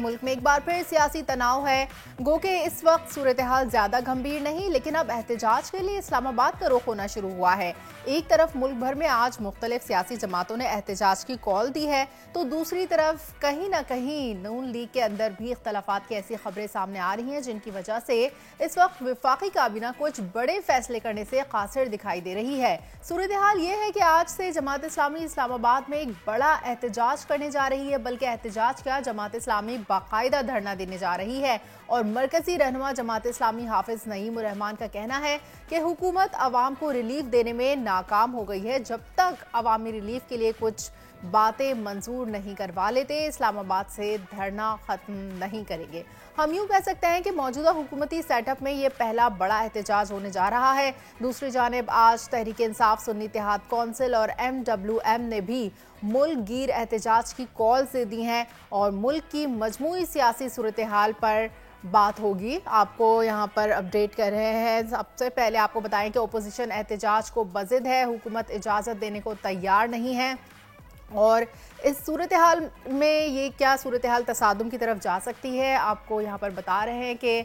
मुल्क में एक बार फिर सियासी तनाव है। गो के इस वक्त सूरत हाल ज्यादा गंभीर नहीं, लेकिन अब एहतजाज के लिए इस्लामाबाद का रुख होना शुरू हुआ है। एक तरफ मुल्क भर में आज मुख्तलिफ सियासी जमातों ने एहतजाज की कॉल दी है, तो दूसरी तरफ कहीं ना कहीं नून लीग के अंदर भी इख्तलाफात की ऐसी खबरें सामने आ रही हैं जिनकी वजह से इस वक्त वफाकी काबीना कुछ बड़े फैसले करने से कासिर दिखाई दे रही है। सूरत हाल ये है कि आज से जमात इस्लामी इस्लामाबाद में एक बड़ा एहतजाज करने जा रही है, बल्कि एहतजाज क्या, जमात इस्लामी बाकायदा धरना देने जा रही है। और मरकजी रहनुमा जमात इस्लामी हाफिज नईम उर रहमान का कहना है कि हुकूमत अवाम को रिलीफ देने में नाकाम हो गई है। जब तक अवामी रिलीफ के लिए कुछ बातें मंजूर नहीं करवा लेते, इस्लामाबाद से धरना खत्म नहीं करेंगे। हम यूं कह सकते हैं कि मौजूदा हुकूमती सेटअप में यह पहला बड़ा एहतजाज होने जा रहा है। दूसरी जानिब आज तहरीक इंसाफ, सुन्नी इत्तेहाद कौंसिल और MWM ने भी मुल्क गिर एहतजाज की कॉल से दी हैं और मुल्क की मजमूई सियासी सूरत हाल पर बात होगी। आपको यहाँ पर अपडेट कर रहे हैं। सबसे पहले आपको बताएं कि ओपोजिशन एहतजाज को बज़िद है, हुकूमत इजाज़त देने को तैयार नहीं है। और इस सूरत हाल में ये क्या सूरत हाल तसादुम की तरफ जा सकती है, आपको यहाँ पर बता रहे हैं कि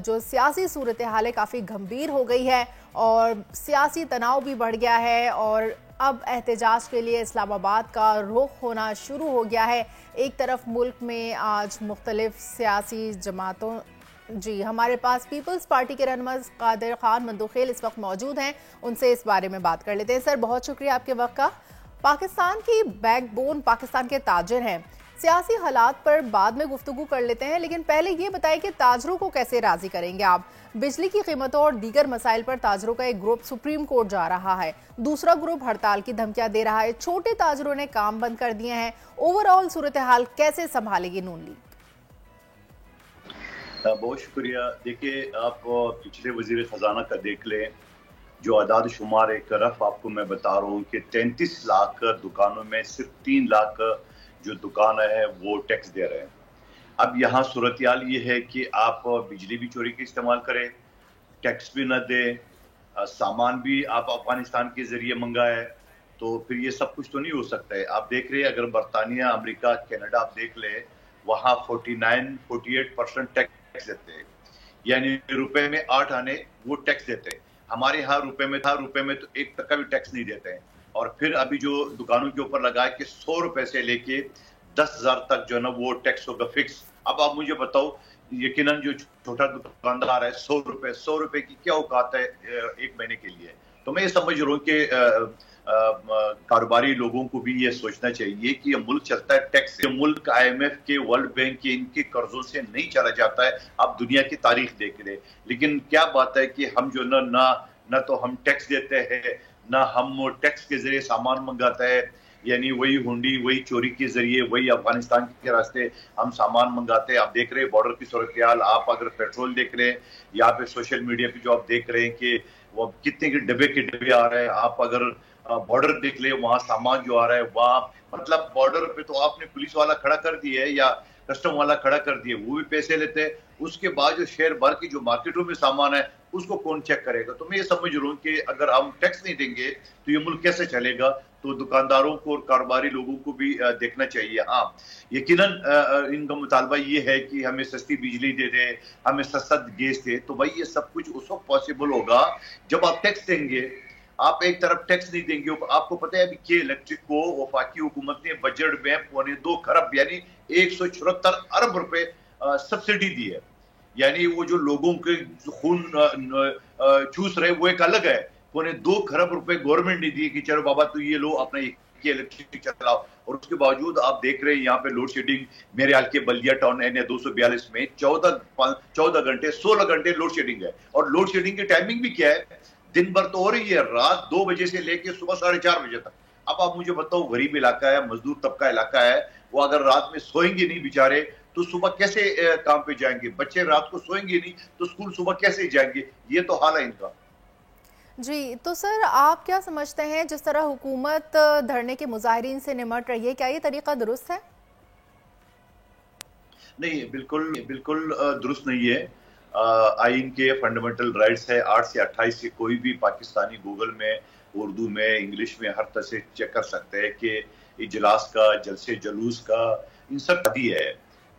जो सियासी सूरत हाल है काफ़ी गंभीर हो गई है और सियासी तनाव भी बढ़ गया है और अब एहतजाज के लिए इस्लामाबाद का रुख होना शुरू हो गया है। एक तरफ मुल्क में आज मुख्तलिफ सियासी जमातों हमारे पास पीपल्स पार्टी के रहनुमा कादिर खान मंदुखेल इस वक्त मौजूद हैं, उनसे इस बारे में बात कर लेते हैं। सर, बहुत शुक्रिया आपके वक्त का। पाकिस्तान की बैकबोन पाकिस्तान के ताजिर हैं, सियासी हालात पर बाद में गुफ्तगू कर लेते हैं, लेकिन पहले ये बताएं कि ताजरों को कैसे राजी करेंगे आप। बिजली की कीमतों और दीगर मसाइल पर ताजरों का एक ग्रुप सुप्रीम कोर्ट जा रहा है, दूसरा ग्रुप हड़ताल की धमकियां दे रहा है, छोटे ताजरों ने काम बंद कर दिए हैं। ओवरऑल सूरत हाल कैसे संभालेगी नून लीग? बहुत शुक्रिया। देखिए, आप पिछले वजीर खजाना का देख लें, जो आदाद शुमार एक तरफ आपको मैं बता रहा हूँ कि 33 लाख दुकानों में सिर्फ 3 लाख जो दुकान है वो टैक्स दे रहे हैं। अब यहाँ सूरत हाल ये है कि आप बिजली भी चोरी के इस्तेमाल करें, टैक्स भी न दे, सामान भी आप अफगानिस्तान के जरिए मंगाए, तो फिर ये सब कुछ तो नहीं हो सकता है। आप देख रहे हैं, अगर बरतानिया, अमेरिका, कनाडा आप देख ले, वहाँ 48% टैक्स देते हैं, यानी रुपए में 8 आने वो टैक्स देते हैं। हमारे यहाँ रुपए में था, रुपए में तो 1 टका भी टैक्स नहीं देते हैं। और फिर अभी जो दुकानों के ऊपर लगा है कि 100 रुपए से लेके 10,000 तक जो है ना वो टैक्स होगा फिक्स। अब आप मुझे बताओ, यकीनन जो छोटा दुकानदार है, 100 रुपए की क्या औकात है एक महीने के लिए। तो मैं ये समझ रहा हूँ कि कारोबारी लोगों को भी ये सोचना चाहिए कि ये मुल्क चलता है टैक्स से। मुल्क IMF के, वर्ल्ड बैंक के, इनके कर्जों से नहीं चला जाता है। आप दुनिया की तारीख देख रहे, लेकिन क्या बात है कि हम जो ना तो हम टैक्स देते हैं, ना हम टैक्स के जरिए सामान मंगाते हैं, यानी वही हुंडी, वही चोरी के जरिए, वही अफगानिस्तान के रास्ते हम सामान मंगाते हैं। आप देख रहे हैं बॉर्डर की सूरत हाल, आप अगर पेट्रोल देख रहे हैं, यहाँ पे सोशल मीडिया पे जो आप देख रहे हैं कि वो कितने के डब्बे आ रहे हैं। आप अगर बॉर्डर देख ले, वहां सामान जो आ रहा है, वहां मतलब बॉर्डर पे तो आपने पुलिस वाला खड़ा कर दिया है या कस्टम वाला खड़ा कर दिया, वो भी पैसे लेते हैं। उसके बाद जो शहर भर की जो मार्केटों में सामान है उसको कौन चेक करेगा? तो मैं ये समझ रहा हूँ कि अगर हम टैक्स नहीं देंगे तो ये मुल्क कैसे चलेगा। तो दुकानदारों को और कारोबारी लोगों को भी देखना चाहिए। हाँ, यकीनन इनका मुतालबा ये है कि हमें सस्ती बिजली दे दे, हमें सस्ता गैस दे। तो भाई ये सब कुछ उस वक्त पॉसिबल होगा जब आप टैक्स देंगे। आप एक तरफ टैक्स नहीं देंगे। आपको पता है अभी के इलेक्ट्रिक को वफाकी हुकूमत ने बजट में 2.25 खरब यानी 174 अरब रुपए सब्सिडी दी है। यानी वो जो लोगों के खून चूस रहे वो एक अलग है। 2.25 खरब रुपए गवर्नमेंट ने दिए कि चलो बाबा तो ये लो अपना इलेक्ट्रिक चलाओ। और उसके बावजूद आप देख रहे हैं यहाँ पे लोड शेडिंग, मेरे हाल के बल्दिया टाउन एरिया 242 में 14 घंटे 16 घंटे लोड शेडिंग है। और लोड शेडिंग की टाइमिंग भी क्या है, दिन भर तो हो रही है, रात 2 बजे से लेके सुबह 4:30 बजे तक। अब आप मुझे बताओ, गरीब इलाका है, मजदूर तबका इलाका है, वो अगर रात में सोएंगे नहीं बेचारे तो सुबह कैसे काम पे जाएंगे? बच्चे रात को सोएंगे नहीं तो स्कूल सुबह कैसे जाएंगे? ये तो हाल है इनका। जी, तो सर आप क्या समझते हैं, जिस तरह हुकूमत धरने के मुजाहिरीन से निमट रही है, क्या ये तरीका दुरुस्त है? नहीं, बिल्कुल दुरुस्त नहीं है। आइन के फंडामेंटल राइट्स है 8 से 28 से कोई भी पाकिस्तानी गूगल में, उर्दू में, इंग्लिश में हर तरह से चेक कर सकते हैं कि इजलास का, जलसे जुलूस का, इन सब आदि है।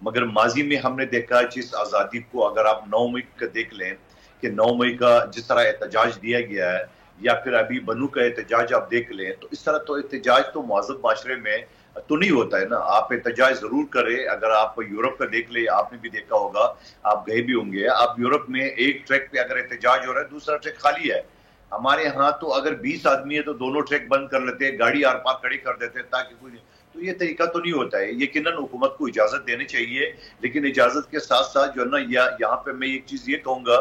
मगर माजी में हमने देखा जिस आज़ादी को अगर आप 9 मई का देख लें कि 9 मई का जिस तरह एहतजाज दिया गया है, या फिर अभी बनू का एहतजाज आप देख लें, तो इस तरह तो एहतजाज तो मुअज़्ज़ब माशरे में तो नहीं होता है ना। आप एहतजाज जरूर करें। अगर आप यूरोप का देख ले, आपने भी देखा होगा, आप गए भी होंगे, आप यूरोप में एक ट्रैक पे अगर एहतजाज हो रहा है, दूसरा ट्रैक खाली है। हमारे यहाँ तो अगर 20 आदमी है तो दोनों ट्रैक बंद कर लेते हैं, गाड़ी आर पार खड़ी कर देते हैं ताकि कोई, तो ये तरीका तो नहीं होता है। यकीनन हुकूमत को इजाजत देनी चाहिए, लेकिन इजाजत के साथ साथ जो है ना, यहाँ पे मैं एक चीज ये कहूंगा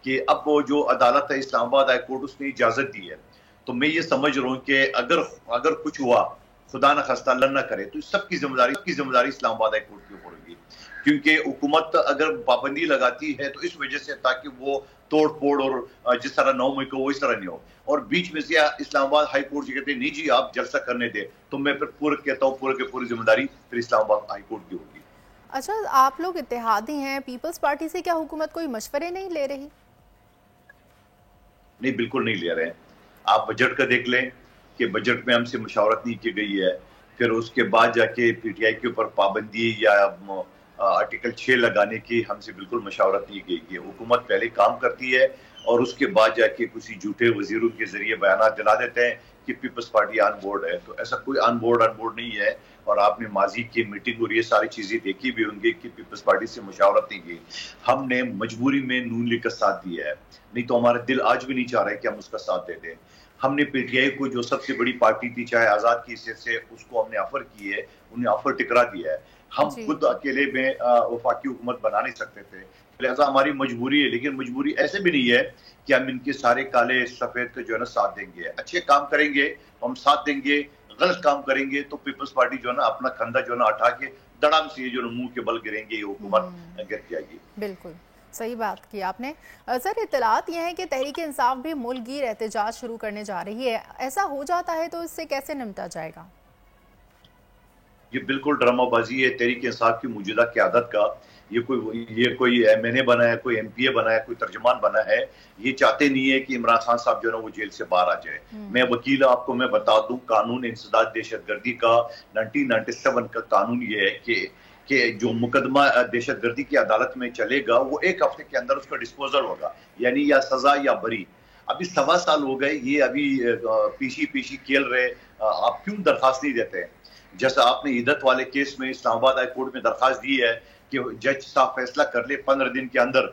कि अब वो जो अदालत है इस्लामाबाद हाई कोर्ट, उसने इजाजत दी है, तो मैं ये समझ रहा हूँ कि अगर अगर कुछ हुआ, खुदा न खास्ता अल्लाह न करे, तो सबकी जिम्मेदारी इस्लामाबाद हाई कोर्ट के ऊपर होगी। क्योंकि हुकूमत अगर पाबंदी लगाती है तो इस वजह से ताकि वो तोड़ फोड़ और जिस तरह 9 मई को वो इस तरह नहीं हो, और बीच में से इस्लामाबाद हाई कोर्ट कहते हैं नहीं जी आप जलसा करने दे, तो मैं फिर पूरा कहता हूँ पूरे की पूरी जिम्मेदारी फिर इस्लामाबाद हाई कोर्ट की होगी। अच्छा, आप लोग इत्तेहादी हैं, पीपल्स पार्टी से क्या हुकूमत कोई मशवरे नहीं ले रही? नहीं, बिल्कुल नहीं ले रहे हैं। आप बजट का देख लें कि बजट में हमसे मुशावरत नहीं की गई है, फिर उसके बाद जाके पीटीआई के ऊपर पाबंदी या आर्टिकल 6 लगाने की हमसे बिल्कुल मशावरत नहीं की गई। हुकूमत पहले काम करती है और उसके बाद जाके किसी झूठे वजीरों के जरिए बयान दिला देते हैं कि पीपल्स पार्टी ऑन बोर्ड है, तो ऐसा कोई ऑन बोर्ड नहीं है। और आपने माजी की मीटिंग और ये सारी चीजें देखी भी होंगी कि पीपल्स पार्टी से मुशावरत नहीं की। हमने मजबूरी में नून लीग का साथ दिया है, नहीं तो हमारा दिल आज भी नहीं चाह रहा है कि हम उसका साथ दे दें। हमने पीटीआई को जो सबसे बड़ी पार्टी थी चाहे आजाद की हैसियत से, उसको हमने ऑफर की है, उन्हें ऑफर टिकरा दिया है। हम खुद अकेले में वफाकी हुकूमत बना नहीं सकते थे, लिहाजा हमारी मजबूरी है, लेकिन मजबूरी ऐसे भी नहीं है कि हम इनके सारे काले सफेद के जो है ना साथ देंगे। अच्छे काम करेंगे तो हम साथ देंगे, गलत काम करेंगे तो पीपल्स पार्टी जो है ना अपना कंधा जो है ना उठा के धड़ाम से जो मुंह के बल गिरेंगे, ये हुकूमत गिर जाएगी। बिल्कुल सही बात की आपने। सर, इत्तलात यह है कि तहरीक इंसाफ भी मुल्क गिर एहतजाज शुरू करने जा रही है, ऐसा हो जाता है तो इससे कैसे निपटा जाएगा? ये बिल्कुल ड्रामाबाजी है तहरीक इंसाफ की मौजूदा क़यादत का। ये कोई एमएनए बना है, कोई एमपीए बना है, कोई तर्जुमान बना है। ये चाहते नहीं है कि इमरान खान साहब जो है ना वो जेल से बाहर आ जाए। मैं वकील आपको मैं बता दूं, कानून इंसदाद दहशतगर्दी का 1997 का कानून ये है कि जो मुकदमा दहशतगर्दी की अदालत में चलेगा वो 1 हफ्ते के अंदर उसका डिस्पोजल होगा, यानी या सजा या बरी। अभी 1.25 साल हो गए, ये अभी पीछी खेल रहे। आप क्यों दरखास्त नहीं देते? जैसा आपने इदत वाले केस में इस्लामाबाद हाई कोर्ट में दरखास्त दी है कि जज साहब फैसला कर ले 15 दिन के अंदर,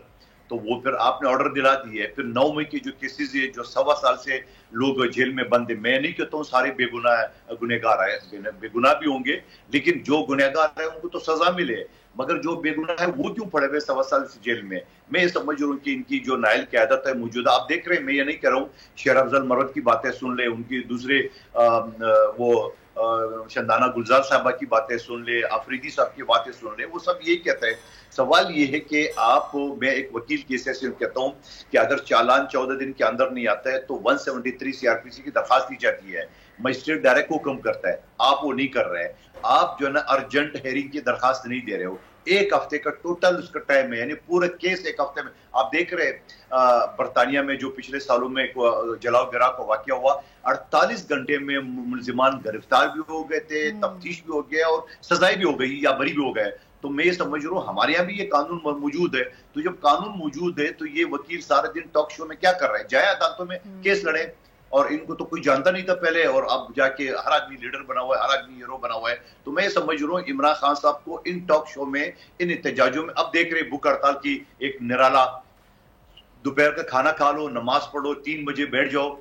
तो वो फिर आपने ऑर्डर दिला दी है। फिर 9 मई के जो केसेस है, जो 1.25 साल से लोग जेल में बंद है, मैं नहीं कहता हूँ सारे बेगुनाह गुनहगार है, बेगुनाह भी होंगे, लेकिन जो गुनहगार है उनको तो सजा मिले, मगर जो बेगुनाह है वो क्यों पड़े हुए 1.25 साल से जेल में? मैं ये समझ रहा हूँ कि इनकी जो नायल क़यादत है मौजूदा, आप देख रहे हैं, मैं ये नहीं कह रहा हूँ शेर अफजल मरवत की बातें सुन ले, उनकी दूसरे वो शंदाना गुलजार साहबा की बातें सुन ले, अफरीदी साहब की बातें सुन ले, वो सब यही कहते हैं। सवाल ये है कि मैं एक वकील की हैसियत से कहता हूं कि अगर चालान 14 दिन के अंदर नहीं आता है तो 173 सीआरपीसी की दरखास्त दी जाती है, मजिस्ट्रेट डायरेक्ट हुक्म करता है, आप वो नहीं कर रहे हैं। आप जो है ना अर्जेंट हेयरिंग की दरखास्त नहीं दे रहे हो। 1 हफ्ते का टोटल उसका टाइम है, यानी पूरा केस 1 हफ्ते में। आप देख रहे बरतानिया में जो पिछले सालों में जलाओ गिरा का वाकया हुआ, 48 घंटे में मुलजिमान गिरफ्तार भी हो गए थे, तफ्तीश भी हो गया और सजाएं भी हो गई या बरी भी हो गए। तो मैं ये समझ रहा हूँ हमारे यहाँ भी ये कानून मौजूद है, तो जब कानून मौजूद है तो ये वकील सारे दिन टॉक शो में क्या कर रहे हैं? जाए अदालतों में केस लड़े, और इनको तो कोई जानता नहीं था पहले, और अब जाके हर आदमी लीडर बना हुआ है, हर आदमी हीरो बना हुआ है। तो मैं ये समझ रहा हूँ इमरान खान साहब को इन टॉक शो में, इन एहतजाजों में, अब देख रहे भूख हड़ताल की एक निराला, दोपहर का खाना खा लो, नमाज पढ़ो, 3 बजे बैठ जाओ,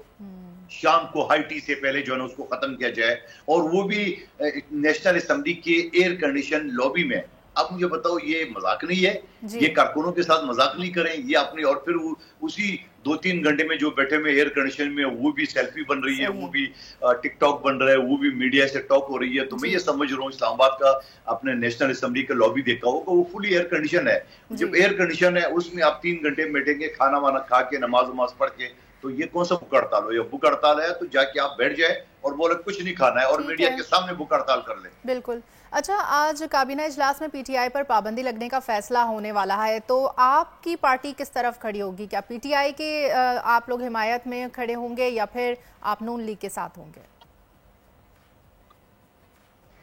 शाम को हाई टी से पहले जो है ना उसको खत्म किया जाए, और वो भी नेशनल असेंबली के एयर कंडीशन लॉबी में। अब मुझे बताओ, ये मजाक नहीं है? ये कारकुनों के साथ मजाक नहीं करें ये अपनी, और फिर उसी 2-3 घंटे में जो बैठे में एयर कंडीशन में, वो भी सेल्फी बन रही है, वो भी टिकटॉक बन रहा है, वो भी मीडिया से टॉक हो रही है। तो मैं ये समझ रहा हूँ इस्लामाबाद का अपने नेशनल असेंबली का लॉबी देखा होगा, वो फुली एयर कंडीशन है। जब एयर कंडीशन है उसमें आप 3 घंटे बैठेंगे खाना वाना खा के, नमाज वमाज पढ़ के, तो ये कौन सा भूख हड़ताल हो? या भूख हड़ताल है तो जाके आप बैठ जाए और बोले कुछ नहीं खाना है, और मीडिया के सामने भूख हड़ताल कर ले। बिल्कुल। अच्छा, आज काबीना इजलास में पीटीआई पर पाबंदी लगने का फैसला होने वाला है, तो आपकी पार्टी किस तरफ खड़ी होगी? क्या पीटीआई के आप लोग हिमायत में खड़े होंगे या फिर आप नून लीग के साथ होंगे?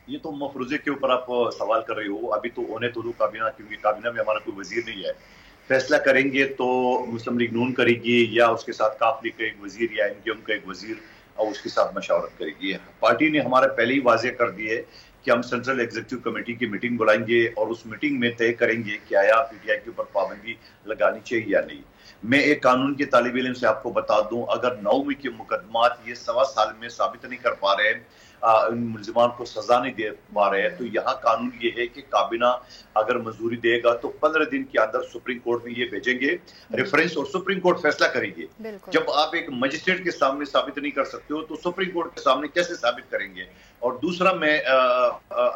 ये तो मफरूजे के ऊपर आप सवाल कर रहे हो। अभी तो होने तो दो काबीना, क्योंकि काबीना में हमारा कोई वजीर नहीं है। फैसला करेंगे तो मुस्लिम लीग नून करेगी या उसके साथ काफ लीग का एक वजीर या एमक्यूएम का एक वजीर और उसके साथ मशावरत करेगी। पार्टी ने हमारा पहले ही वाजे कर दिए कि हम सेंट्रल एग्जीक्यूटिव कमेटी की मीटिंग बुलाएंगे और उस मीटिंग में तय करेंगे कि आया पीटीआई के ऊपर पाबंदी लगानी चाहिए या नहीं। मैं एक कानून के तालिब इल्म से आपको बता दूं, अगर 9वीं के मुकदमात ये 1.25 साल में साबित नहीं कर पा रहे, इन मुलजिमान को सजा नहीं दे पा रहे हैं, तो यहाँ कानून ये है कि काबीना अगर मंजूरी देगा तो 15 दिन के अंदर सुप्रीम कोर्ट में ये भेजेंगे रेफरेंस और सुप्रीम कोर्ट फैसला करेगी। जब आप एक मजिस्ट्रेट के सामने साबित नहीं कर सकते हो तो सुप्रीम कोर्ट के सामने कैसे साबित करेंगे। और दूसरा, मैं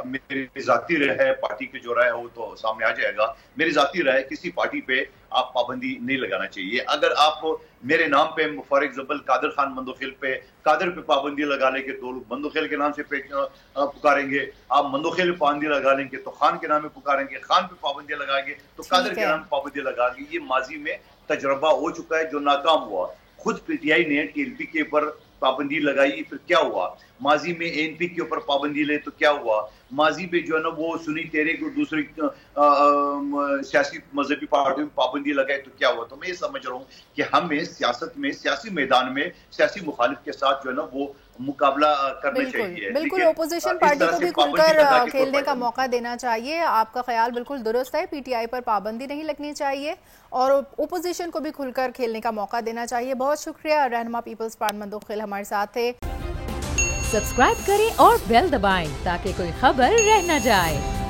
मेरी जाती राय है, पार्टी की जो राय है वो तो सामने आ जाएगा। मेरी जाती राय है किसी पार्टी पे आप पाबंदी नहीं लगाना चाहिए। अगर आप मेरे नाम पे फॉर एग्जाम्पल कादर खान मंदोखेल पे कादर पे पाबंदी लगा लेंगे तो लोग मंदोखेल के नाम से पुकारेंगे, आप मंदोखेल पे पाबंदी लगा लेंगे तो खान के नाम पे पुकारेंगे, खान पे पाबंदी लगाएंगे तो कादर के नाम पे पाबंदी लगाएंगे। ये माजी में तजर्बा हो चुका है जो नाकाम हुआ। खुद पीटीआई ने टीएलपी के ऊपर पाबंदी लगाई, फिर क्या हुआ। माजी में एनपी के ऊपर पाबंदी ले तो क्या हुआ। माजी में जो है ना वो सुन्नी तहरीक और दूसरी सियासी मजहबी पार्टियों में पाबंदी लगाए तो क्या हुआ। तो मैं ये समझ रहा हूँ कि हमें सियासत में, सियासी मैदान में सियासी मुखालिफ के साथ जो है ना वो मुकाबला करना चाहिए। बिल्कुल ओपोजिशन पार्टी को भी खुलकर खेलने का मौका देना चाहिए। आपका ख्याल बिल्कुल दुरुस्त है, पीटीआई पर पाबंदी नहीं लगनी चाहिए और ओपोजिशन को भी खुलकर खेलने का मौका देना चाहिए। बहुत शुक्रिया। रहनुमा पीपल्स पार्टी मंदोखेल हमारे साथ थे। सब्सक्राइब करें और बेल दबाएं ताकि कोई खबर रह न जाए।